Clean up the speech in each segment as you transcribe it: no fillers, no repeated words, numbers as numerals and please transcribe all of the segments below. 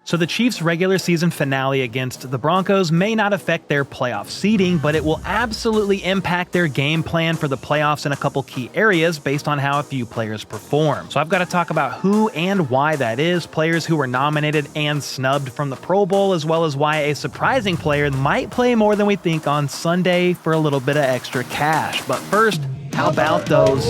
So the Chiefs' regular season finale against the Broncos may not affect their playoff seeding, but it will absolutely impact their game plan for the playoffs in a couple key areas based on how a few players perform. So I've got to talk about who and why that is, players who were nominated and snubbed from the Pro Bowl, as well as why a surprising player might play more than we think on Sunday for a little bit of extra cash. But first, how about those?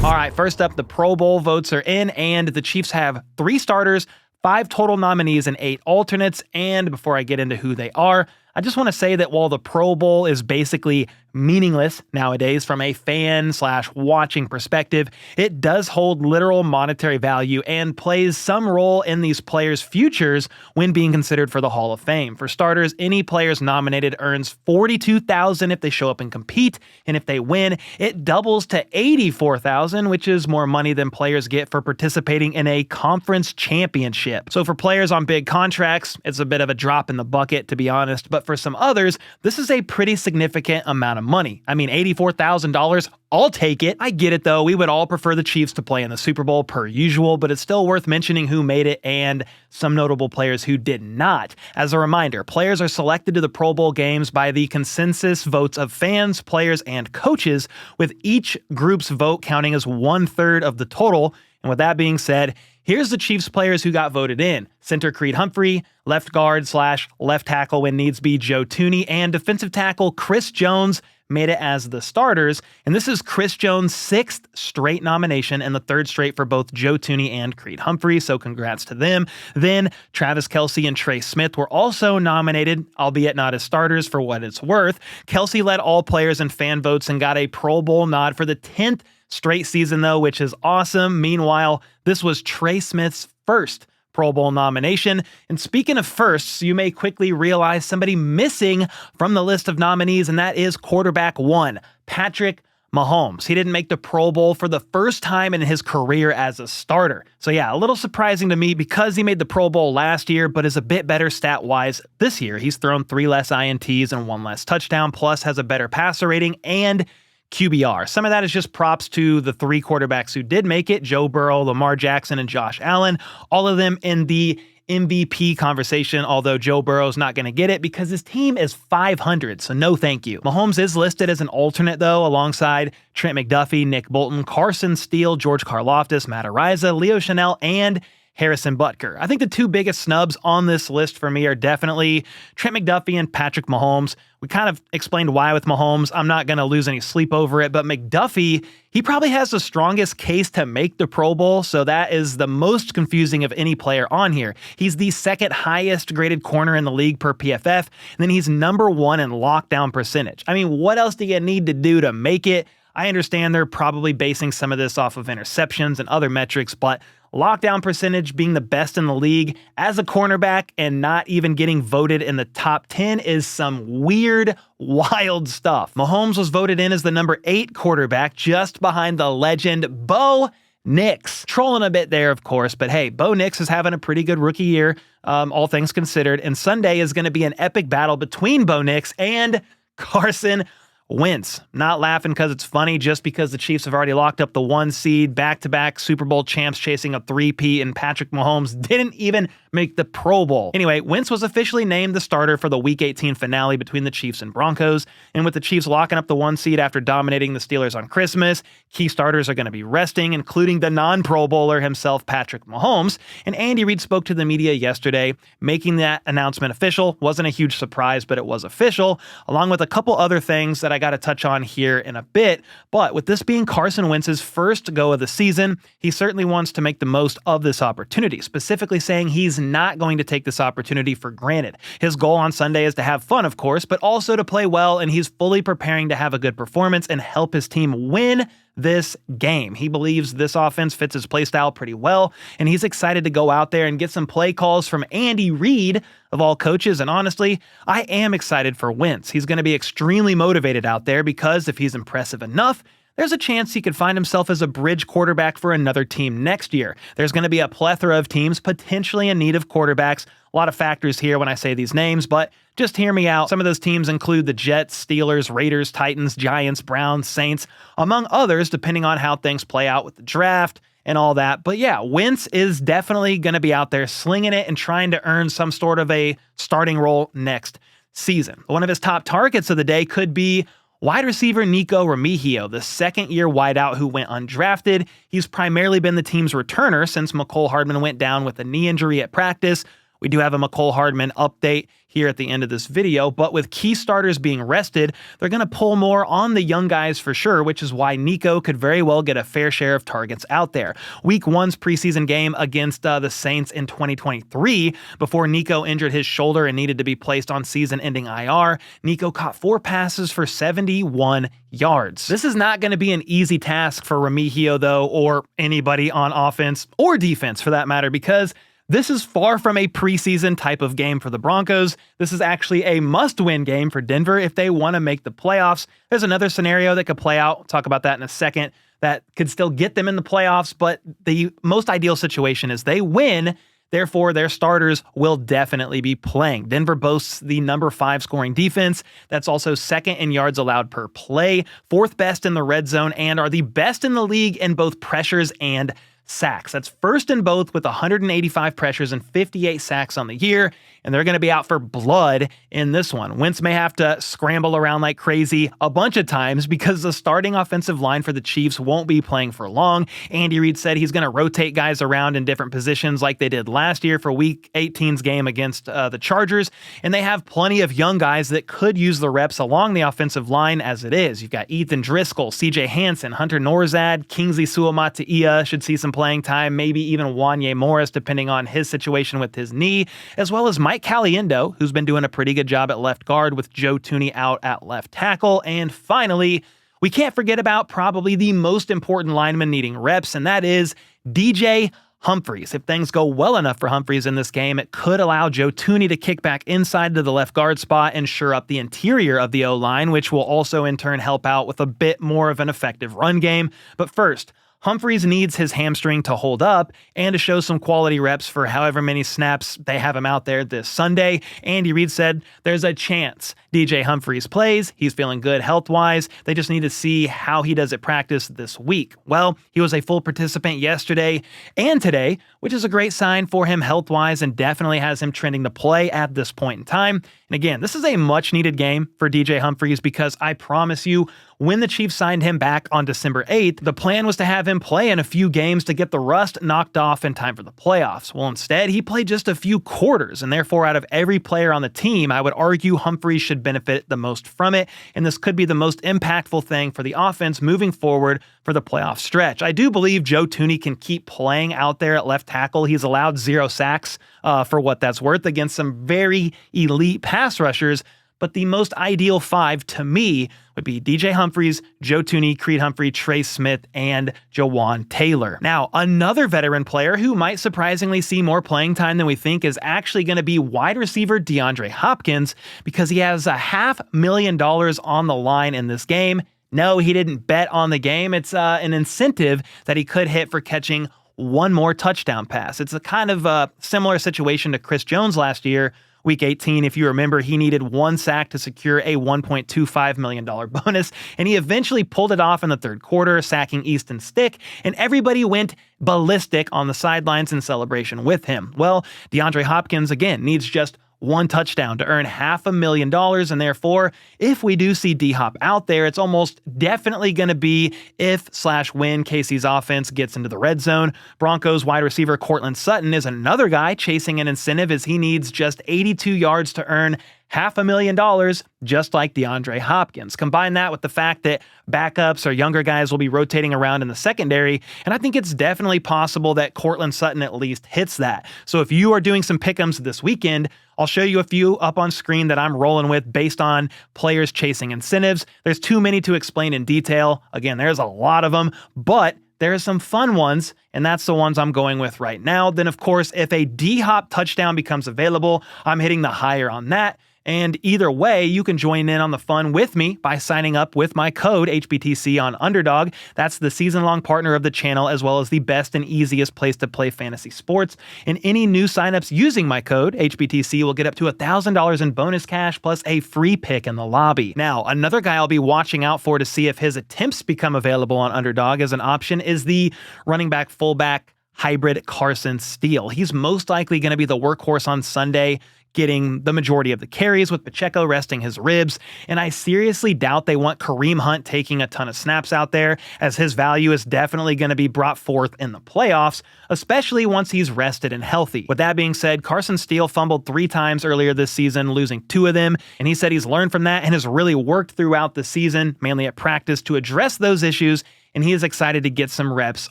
All right, first up, the Pro Bowl votes are in, and the Chiefs have 3 starters, 5 total nominees, and 8 alternates. And before I get into who they are, I just want to say that while the Pro Bowl is basically meaningless nowadays from a fan/watching perspective, it does hold literal monetary value and plays some role in these players' futures when being considered for the Hall of Fame. For starters, any players nominated earns $42,000 if they show up and compete, and if they win, it doubles to $84,000, which is more money than players get for participating in a conference championship. So for players on big contracts, it's a bit of a drop in the bucket, to be honest, but for some others, this is a pretty significant amount of money. I mean, $84,000, I'll take it. I get it though, we would all prefer the Chiefs to play in the Super Bowl per usual, but it's still worth mentioning who made it and some notable players who did not. As a reminder, players are selected to the Pro Bowl games by the consensus votes of fans, players, and coaches, with each group's vote counting as 1/3 of the total. And with that being said, here's the Chiefs players who got voted in. Center Creed Humphrey, left guard/left tackle when needs be Joe Thuney, and defensive tackle Chris Jones made it as the starters. And this is Chris Jones' 6th straight nomination and the 3rd straight for both Joe Thuney and Creed Humphrey, so congrats to them. Then Travis Kelce and Trey Smith were also nominated, albeit not as starters for what it's worth. Kelce led all players in fan votes and got a Pro Bowl nod for the 10th straight season though, which is awesome. Meanwhile, this was Trey Smith's first Pro Bowl nomination. And speaking of firsts, you may quickly realize somebody missing from the list of nominees, and that is quarterback 1, Patrick Mahomes. He didn't make the Pro Bowl for the first time in his career as a starter. So yeah, a little surprising to me because he made the Pro Bowl last year, but is a bit better stat-wise this year. He's thrown 3 less INTs and 1 less touchdown, plus has a better passer rating and QBR. Some of that is just props to the 3 quarterbacks who did make it: Joe Burrow, Lamar Jackson, and Josh Allen. All of them in the MVP conversation, although Joe Burrow's not going to get it because his team is 500, so no thank you. Mahomes is listed as an alternate, though, alongside Trent McDuffie, Nick Bolton, Carson Steele, George Karlaftis, Matt Araiza, Leo Chanel, and Harrison Butker. I think the 2 biggest snubs on this list for me are definitely Trent McDuffie and Patrick Mahomes. We kind of explained why with Mahomes. I'm not going to lose any sleep over it, but McDuffie, he probably has the strongest case to make the Pro Bowl, so that is the most confusing of any player on here. He's the 2nd highest graded corner in the league per PFF, and then he's number 1 in lockdown percentage. I mean, what else do you need to do to make it? I understand they're probably basing some of this off of interceptions and other metrics, but lockdown percentage being the best in the league as a cornerback and not even getting voted in the top 10 is some weird, wild stuff. Mahomes was voted in as the number 8 quarterback, just behind the legend Bo Nix. Trolling a bit there, of course, but hey, Bo Nix is having a pretty good rookie year, all things considered, and Sunday is going to be an epic battle between Bo Nix and Carson Wentz. Not laughing because it's funny, just because the Chiefs have already locked up the 1 seed, back-to-back Super Bowl champs chasing a 3-peat, and Patrick Mahomes didn't even make the Pro Bowl. Anyway, Wentz was officially named the starter for the Week 18 finale between the Chiefs and Broncos, and with the Chiefs locking up the 1 seed after dominating the Steelers on Christmas, key starters are going to be resting, including the non-Pro Bowler himself, Patrick Mahomes, and Andy Reid spoke to the media yesterday, making that announcement official. Wasn't a huge surprise, but it was official, along with a couple other things that I got to touch on here in a bit. But with this being Carson Wentz's first go of the season, he certainly wants to make the most of this opportunity, specifically saying he's not going to take this opportunity for granted. His goal on Sunday is to have fun, of course, but also to play well, and he's fully preparing to have a good performance and help his team win this game. He believes this offense fits his play style pretty well, and he's excited to go out there and get some play calls from Andy Reid, of all coaches, and honestly, I am excited for Wentz. He's going to be extremely motivated out there because if he's impressive enough, there's a chance he could find himself as a bridge quarterback for another team next year. There's going to be a plethora of teams potentially in need of quarterbacks. A lot of factors here when I say these names, but just hear me out. Some of those teams include the Jets, Steelers, Raiders, Titans, Giants, Browns, Saints, among others, depending on how things play out with the draft and all that. But yeah, Wentz is definitely going to be out there slinging it and trying to earn some sort of a starting role next season. One of his top targets of the day could be wide receiver Nikko Remigio, the second-year wideout who went undrafted. He's primarily been the team's returner since Mecole Hardman went down with a knee injury at practice. We do have a Mecole Hardman update here at the end of this video, but with key starters being rested, they're going to pull more on the young guys for sure, which is why Nikko could very well get a fair share of targets out there. Week 1's preseason game against the Saints in 2023, before Nikko injured his shoulder and needed to be placed on season-ending IR, Nikko caught 4 passes for 71 yards. This is not going to be an easy task for Remigio, though, or anybody on offense or defense for that matter, because this is far from a preseason type of game for the Broncos. This is actually a must-win game for Denver if they want to make the playoffs. There's another scenario that could play out. We'll talk about that in a second. That could still get them in the playoffs, but the most ideal situation is they win. Therefore, their starters will definitely be playing. Denver boasts the number 5 scoring defense. That's also second in yards allowed per play, 4th best in the red zone, and are the best in the league in both pressures and sacks. That's first in both with 185 pressures and 58 sacks on the year, and they're going to be out for blood in this one. Wentz may have to scramble around like crazy a bunch of times because the starting offensive line for the Chiefs won't be playing for long. Andy Reid said he's going to rotate guys around in different positions like they did last year for Week 18's game against the Chargers, and they have plenty of young guys that could use the reps along the offensive line as it is. You've got Ethan Driscoll, CJ Hansen, Hunter Norzad, Kingsley Suamataia should see some playing time, maybe even Wanye Morris, depending on his situation with his knee, as well as Mike Caliendo, who's been doing a pretty good job at left guard with Joe Thuney out at left tackle. And finally, we can't forget about probably the most important lineman needing reps, and that is DJ Humphries. If things go well enough for Humphries in this game, it could allow Joe Thuney to kick back inside to the left guard spot and shore up the interior of the O-line, which will also in turn help out with a bit more of an effective run game. But first, Humphries needs his hamstring to hold up and to show some quality reps for however many snaps they have him out there this Sunday. Andy Reid said there's a chance DJ Humphries plays. He's feeling good health-wise. They just need to see how he does at practice this week. Well, he was a full participant yesterday and today, which is a great sign for him health-wise and definitely has him trending to play at this point in time. And again, this is a much-needed game for DJ Humphries because I promise you, when the Chiefs signed him back on December 8th, the plan was to have him play in a few games to get the rust knocked off in time for the playoffs. Well, instead, he played just a few quarters, and therefore, out of every player on the team, I would argue Humphries should benefit the most from it, and this could be the most impactful thing for the offense moving forward for the playoff stretch. I do believe Joe Thuney can keep playing out there at left tackle. He's allowed 0 sacks for what that's worth against some very elite pass rushers. But the most ideal 5 to me would be DJ Humphries, Joe Thuney, Creed Humphrey, Trey Smith, and Jawan Taylor. Now, another veteran player who might surprisingly see more playing time than we think is actually going to be wide receiver DeAndre Hopkins because he has $500,000 on the line in this game. No, he didn't bet on the game. It's an incentive that he could hit for catching one more touchdown pass. It's a kind of a similar situation to Chris Jones last year. Week 18, if you remember, he needed 1 sack to secure a $1.25 million bonus, and he eventually pulled it off in the third quarter, sacking Easton Stick, and everybody went ballistic on the sidelines in celebration with him. Well, DeAndre Hopkins, again, needs just 1 touchdown to earn $500,000, and therefore, if we do see D-Hop out there, it's almost definitely going to be if/when KC's offense gets into the red zone. Broncos wide receiver Courtland Sutton is another guy chasing an incentive as he needs just 82 yards to earn $500,000, just like DeAndre Hopkins. Combine that with the fact that backups or younger guys will be rotating around in the secondary, and I think it's definitely possible that Courtland Sutton at least hits that. So if you are doing some pick'ems this weekend, I'll show you a few up on screen that I'm rolling with based on players chasing incentives. There's too many to explain in detail. Again, there's a lot of them, but there are some fun ones, and that's the ones I'm going with right now. Then, of course, if a D-Hop touchdown becomes available, I'm hitting the higher on that. And either way, you can join in on the fun with me by signing up with my code HBTC on Underdog. That's the season-long partner of the channel, as well as the best and easiest place to play fantasy sports. And any new signups using my code HBTC will get up to $1,000 in bonus cash plus a free pick in the lobby. Now, another guy I'll be watching out for to see if his attempts become available on Underdog as an option is the running back fullback hybrid Carson Steele. He's most likely going to be the workhorse on Sunday, getting the majority of the carries with Pacheco resting his ribs, and I seriously doubt they want Kareem Hunt taking a ton of snaps out there, as his value is definitely going to be brought forth in the playoffs, especially once he's rested and healthy. With that being said, Carson Steele fumbled 3 times earlier this season, losing 2 of them, and he said he's learned from that and has really worked throughout the season, mainly at practice, to address those issues, and he is excited to get some reps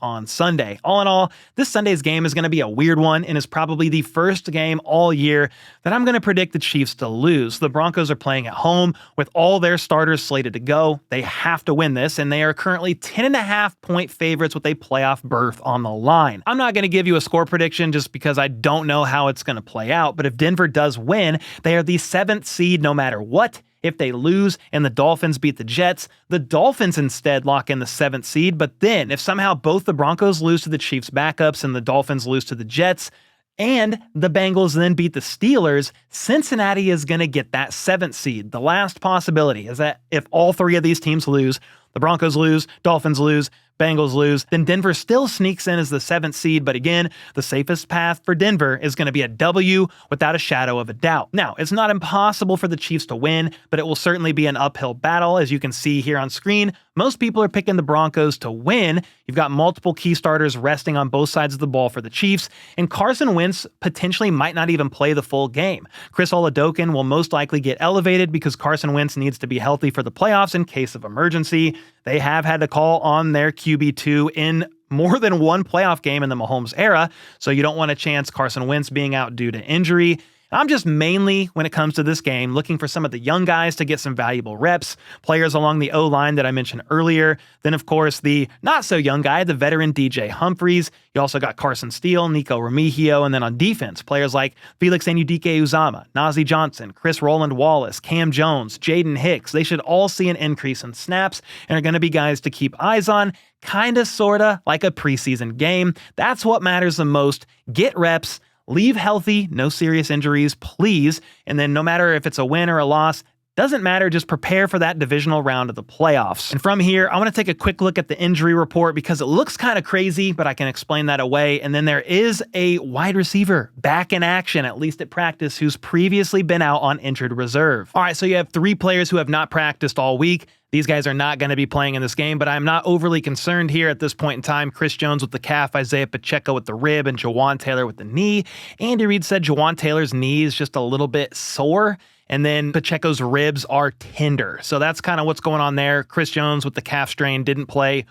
on Sunday. All in all, this Sunday's game is going to be a weird one and is probably the first game all year that I'm going to predict the Chiefs to lose. The Broncos are playing at home with all their starters slated to go. They have to win this, and they are currently 10.5-point favorites with a playoff berth on the line. I'm not going to give you a score prediction just because I don't know how it's going to play out, but if Denver does win, they are the 7th seed no matter what. If they lose and the Dolphins beat the Jets, the Dolphins instead lock in the 7th seed. But then, if somehow both the Broncos lose to the Chiefs' backups and the Dolphins lose to the Jets, and the Bengals then beat the Steelers, Cincinnati is going to get that 7th seed. The last possibility is that if all 3 of these teams lose, the Broncos lose, Dolphins lose, Bengals lose, then Denver still sneaks in as the 7th seed, but again, the safest path for Denver is going to be a W without a shadow of a doubt. Now, it's not impossible for the Chiefs to win, but it will certainly be an uphill battle. As you can see here on screen, most people are picking the Broncos to win. You've got multiple key starters resting on both sides of the ball for the Chiefs, and Carson Wentz potentially might not even play the full game. Chris Oladokun will most likely get elevated because Carson Wentz needs to be healthy for the playoffs in case of emergency. They have had to call on their QB2 in more than one playoff game in the Mahomes era, so you don't want to chance Carson Wentz being out due to injury. I'm just mainly, when it comes to this game, looking for some of the young guys to get some valuable reps, players along the O-line that I mentioned earlier. Then, of course, the not-so-young guy, the veteran DJ Humphries. You also got Carson Steele, Nikko Remigio, and then on defense, players like Felix Anudike-Uzomah, Najee Johnson, Chris Rowland-Wallace, Cam Jones, Jaden Hicks. They should all see an increase in snaps and are going to be guys to keep eyes on, kinda, sorta, like a preseason game. That's what matters the most. Get reps. Leave healthy, no serious injuries, please. And then no matter if it's a win or a loss, doesn't matter, just prepare for that divisional round of the playoffs. And from here, I want to take a quick look at the injury report because it looks kind of crazy, but I can explain that away. And then there is a wide receiver back in action, at least at practice, who's previously been out on injured reserve. All right, so you have 3 players who have not practiced all week. These guys are not going to be playing in this game, but I'm not overly concerned here at this point in time. Chris Jones with the calf, Isaiah Pacheco with the rib, and Jawan Taylor with the knee. Andy Reid said Jawan Taylor's knee is just a little bit sore, and then Pacheco's ribs are tender. So that's kind of what's going on there. Chris Jones with the calf strain didn't play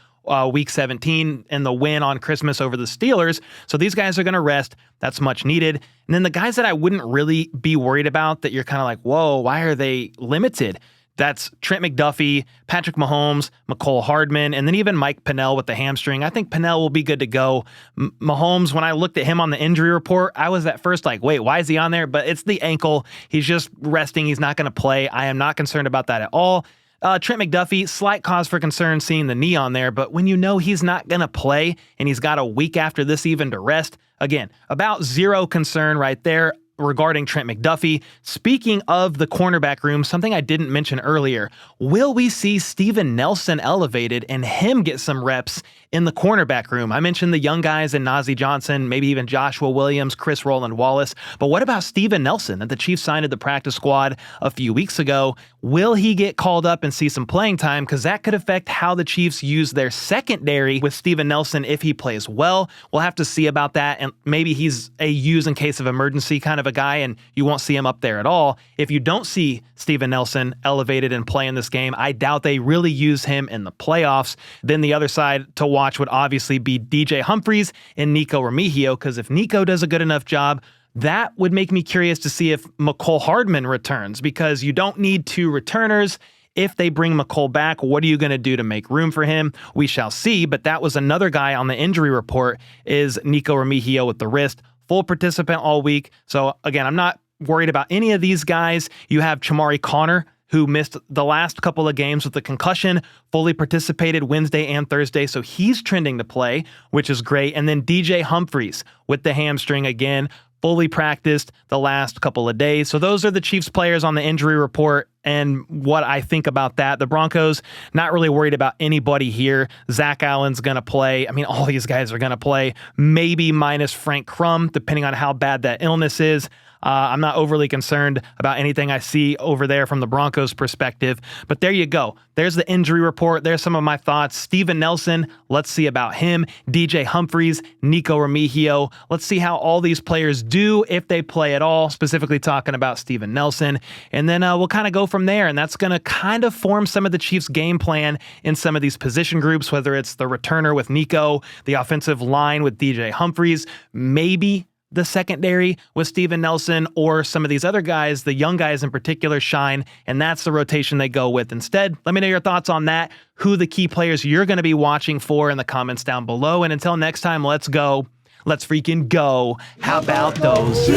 week 17 and the win on Christmas over the Steelers. So these guys are going to rest. That's much needed. And then the guys that I wouldn't really be worried about that you're kind of like, whoa, why are they limited? That's Trent McDuffie, Patrick Mahomes, Mecole Hardman, and then even Mike Pennell with the hamstring. I think Pennell will be good to go. Mahomes, when I looked at him on the injury report, I was at first like, wait, why is he on there? But it's the ankle. He's just resting. He's not going to play. I am not concerned about that at all. Trent McDuffie, slight cause for concern seeing the knee on there, but when you know he's not going to play and he's got a week after this even to rest, again, about zero concern right there regarding Trent McDuffie. Speaking of the cornerback room, something I didn't mention earlier, will we see Steven Nelson elevated and him get some reps in the cornerback room? I mentioned the young guys in Najee Johnson, maybe even Joshua Williams, Chris Rowland-Wallace, but what about Steven Nelson that the Chiefs signed to the practice squad a few weeks ago? Will he get called up and see some playing time? Because that could affect how the Chiefs use their secondary with Steven Nelson if he plays well. We'll have to see about that, and maybe he's a use in case of emergency kind of a guy, and you won't see him up there at all. If you don't see Steven Nelson elevated and play in this game, I doubt they really use him in the playoffs. Then the other side to watch would obviously be DJ Humphries and Nikko Remigio, because if Nikko does a good enough job, that would make me curious to see if Mecole Hardman returns, because you don't need 2 returners. If they bring Mecole back, what are you going to do to make room for him? We shall see, but that was another guy on the injury report is Nikko Remigio with the wrist. Full participant all week. So again, I'm not worried about any of these guys. You have Chamarri Connor, who missed the last couple of games with the concussion, fully participated Wednesday and Thursday, so he's trending to play, which is great. And then DJ Humphries with the hamstring again, fully practiced the last couple of days. So those are the Chiefs players on the injury report and what I think about that. The Broncos, not really worried about anybody here. Zach Allen's going to play. I mean, all these guys are going to play, maybe minus Frank Crum, depending on how bad that illness is. I'm not overly concerned about anything I see over there from the Broncos perspective, but there you go. There's the injury report. There's some of my thoughts. Steven Nelson, let's see about him. DJ Humphries, Nico Remigio. Let's see how all these players do if they play at all, specifically talking about Steven Nelson. And then we'll kind of go from there, and that's going to kind of form some of the Chiefs' game plan in some of these position groups, whether it's the returner with Nico, the offensive line with DJ Humphries, maybe the secondary with Steven Nelson, or some of these other guys, the young guys in particular, shine, and that's the rotation they go with instead. Let me know your thoughts on that, who the key players you're going to be watching for in the comments down below. And until next time, let's go. Let's freaking go. How about those?